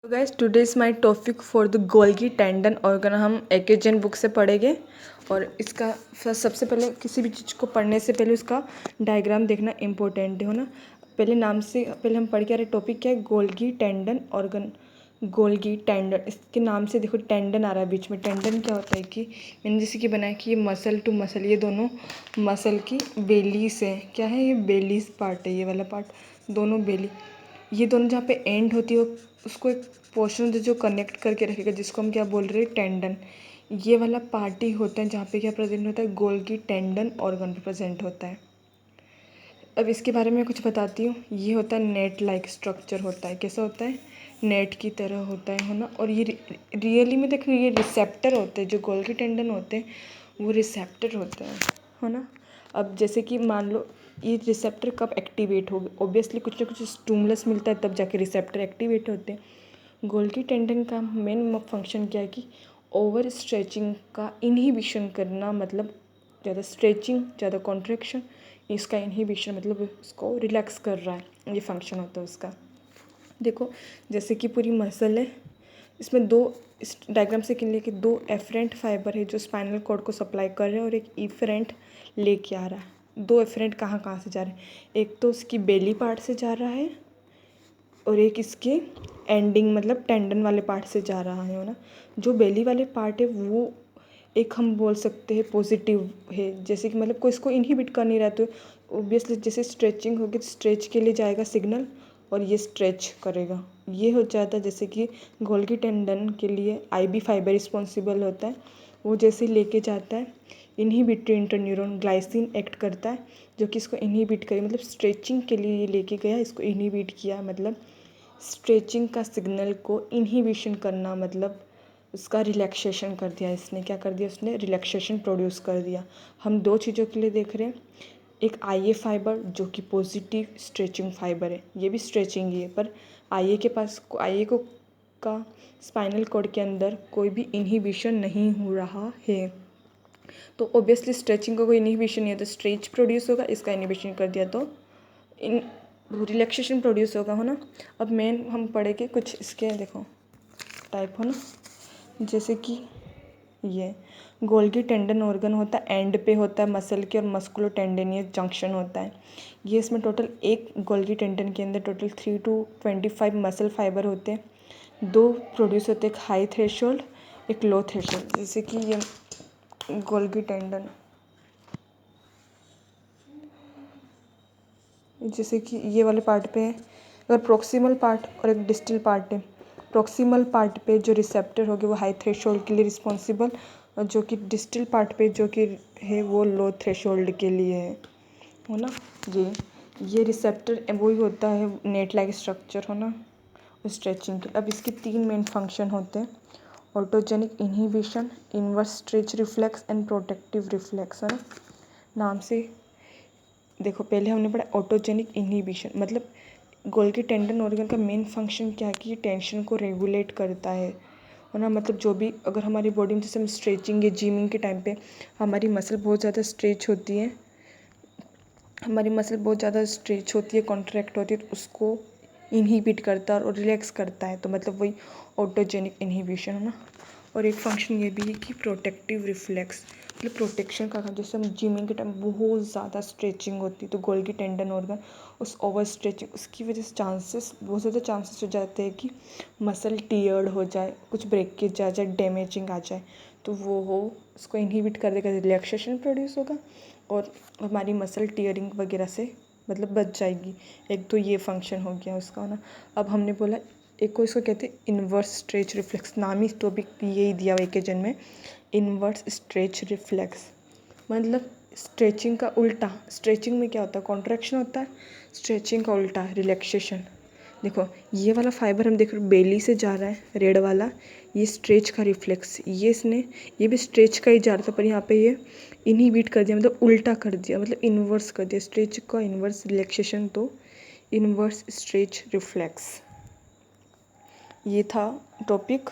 तो guys today is my topic for the Golgi tendon organ. हम एकेजन book से पढ़ेंगे और इसका सबसे पहले किसी भी चीज़ को पढ़ने से पहले उसका डायग्राम देखना इम्पोर्टेंट है ना। पहले नाम से पहले हम पढ़ के आ रहे टॉपिक क्या है, Golgi tendon organ. Golgi tendon, इसके नाम से देखो टेंडन आ रहा है बीच में। टेंडन क्या होता है कि मैंने जैसे कि बनाया कि ये मसल टू मसल, ये दोनों मसल की बेली से क्या है, ये बेलीज पार्ट है, ये वाला पार्ट दोनों बेली, ये दोनों जहाँ पे एंड होती है उसको एक पोर्शन जो कनेक्ट करके रखेगा, जिसको हम क्या बोल रहे हैं, टेंडन। ये वाला पार्ट ही होता है जहाँ पे क्या प्रेजेंट होता है, गोल्गी टेंडन ऑर्गन प्रेजेंट होता है। अब इसके बारे में कुछ बताती हूँ। ये होता है नेट लाइक स्ट्रक्चर होता है। कैसा होता है, नेट की तरह होता है ना। और ये रियली में देखो ये रिसेप्टर होते हैं, जो गोल्गी टेंडन होते हैं वो रिसेप्टर होते हैं, है ना। अब जैसे कि मान लो ये रिसेप्टर कब एक्टिवेट होगा, ऑब्वियसली कुछ ना कुछ स्टिमुलस मिलता है तब जाके रिसेप्टर एक्टिवेट होते हैं। गोल्गी टेंडन का मेन फंक्शन क्या है कि ओवर स्ट्रेचिंग का इनहिबिशन करना, मतलब ज़्यादा स्ट्रेचिंग ज़्यादा कॉन्ट्रैक्शन, इसका इनहिबिशन मतलब उसको रिलैक्स कर रहा है, ये फंक्शन होता है उसका। देखो जैसे कि पूरी मसल है, इसमें दो, इस डायग्राम से क्लियर कि दो एफरेंट फाइबर है जो स्पाइनल कॉर्ड को सप्लाई कर रहे हैं और एक इफरेंट लेके आ रहा है। दो एफरेंट कहाँ कहाँ से जा रहे हैं, एक तो उसकी बेली पार्ट से जा रहा है और एक इसके एंडिंग मतलब टेंडन वाले पार्ट से जा रहा है ना। जो बेली वाले पार्ट है वो एक हम बोल सकते हैं पॉजिटिव है, जैसे कि मतलब कोई इसको इनहिबिट कर नहीं रहा, तो ऑब्वियसली जैसे स्ट्रेचिंग होगी तो स्ट्रेच के लिए जाएगा सिग्नल और ये स्ट्रेच करेगा। ये हो जाता है जैसे कि गोल्गी टेंडन के लिए आईबी फाइबर रिस्पॉन्सिबल होता है, वो जैसे लेके जाता है इनहिबिटरी इंटरन्यूरॉन ग्लाइसिन एक्ट करता है जो कि इसको इनहिबिट करे, मतलब स्ट्रेचिंग के लिए ये लेके गया, इसको इनहिबिट किया, मतलब स्ट्रेचिंग का सिग्नल को इनहिबिशन करना, मतलब उसका रिलैक्सेशन कर दिया। इसने क्या कर दिया, उसने रिलैक्सेशन प्रोड्यूस कर दिया। हम दो चीज़ों के लिए देख रहे हैं, एक आईए फाइबर जो कि पॉजिटिव स्ट्रेचिंग फाइबर है, ये भी स्ट्रेचिंग ही है, पर आईए के पास आईए को का स्पाइनल कॉर्ड के अंदर कोई भी इनहिबिशन नहीं हो रहा है, तो ऑब्वियसली स्ट्रेचिंग का कोई इनहिबिशन नहीं है, तो स्ट्रेच प्रोड्यूस होगा, इसका इनहिबिशन कर दिया तो इन रिलैक्सेशन प्रोड्यूस होगा, है ना। अब मेन हम पढ़ेंगे कुछ इसके, देखो टाइप हो ना, जैसे कि ये गोल्गी टेंडन ऑर्गन होता है, एंड पे होता है मसल के और मस्कुलो टेंडेनियस जंक्शन होता है। ये इसमें टोटल एक गोल्गी टेंडन के अंदर टोटल 3 to 25 मसल फाइबर होते हैं। दो प्रोड्यूस होते हैं, एक हाई थ्रेशोल्ड एक लो थ्रेशोल्ड। जैसे कि ये गोल्गी टेंडन, जैसे कि ये वाले पार्ट पे है, अगर प्रोक्सिमल पार्ट और एक डिस्टल पार्ट है, प्रोक्सिमल पार्ट पे जो रिसेप्टर होगी वो हाई थ्रेशोल्ड के लिए रिस्पॉन्सिबल, और जो कि डिस्टल पार्ट पे जो कि है वो लो थ्रेशोल्ड के लिए है ना। ये रिसेप्टर वही होता है नेट लाइक स्ट्रक्चर, हो ना, स्ट्रेचिंग के। अब इसके तीन मेन फंक्शन होते हैं, autogenic inhibition, inverse stretch reflex and protective reflex, है ना। नाम से देखो पहले हमने पढ़ा ऑटोजेनिक इनहिबिशन, मतलब गोल्गी टेंडन ऑर्गन का मेन फंक्शन क्या है कि ये टेंशन को रेगुलेट करता है ना। मतलब जो भी अगर हमारी बॉडी में जैसे हम स्ट्रेचिंग या जिमिंग के टाइम पे हमारी मसल बहुत ज़्यादा स्ट्रेच होती है, हमारी मसल बहुत ज़्यादा स्ट्रेच होती है, कॉन्ट्रैक्ट होती है, तो उसको इनहिबिट करता है और रिलैक्स करता है, तो मतलब वही ऑटोजेनिक इनहिबिशन, है ना। और एक फंक्शन ये भी है कि प्रोटेक्टिव रिफ्लेक्स, मतलब प्रोटेक्शन का काम, जैसे हम जिमिंग के टाइम बहुत ज़्यादा स्ट्रेचिंग होती है तो गोल्गी टेंडन ऑर्गन उस ओवर स्ट्रेचिंग उसकी वजह से चांसेस बहुत ज़्यादा चांसेस हो जाते हैं कि मसल टीयर्ड हो जाए, कुछ ब्रेकेज आ जाए, डैमेजिंग आ जाए, तो वो हो उसको इनहिबिट कर देगा, रिलैक्सेशन प्रोड्यूस होगा और हमारी मसल टीयरिंग वगैरह से मतलब बच जाएगी। एक तो ये फंक्शन हो गया उसका ना। अब हमने बोला एक को इसको कहते हैं इन्वर्स स्ट्रेच रिफ्लेक्स, नाम ही टॉपिक यही दिया हुआ एकेजन में, इन्वर्स स्ट्रेच रिफ्लेक्स, मतलब स्ट्रेचिंग का उल्टा। स्ट्रेचिंग में क्या होता है, कॉन्ट्रैक्शन होता है, स्ट्रेचिंग का उल्टा रिलैक्सेशन। देखो ये वाला फाइबर हम देख रहे बेली से जा रहा है, रेड वाला, ये स्ट्रेच का रिफ्लेक्स, ये भी स्ट्रेच का ही जा रहा था, पर यहाँ पे ये इनहिबिट कर दिया, मतलब उल्टा कर दिया, मतलब इन्वर्स कर दिया, स्ट्रेच का इन्वर्स रिलैक्सेशन, तो इन्वर्स स्ट्रेच रिफ्लेक्स। ये था टॉपिक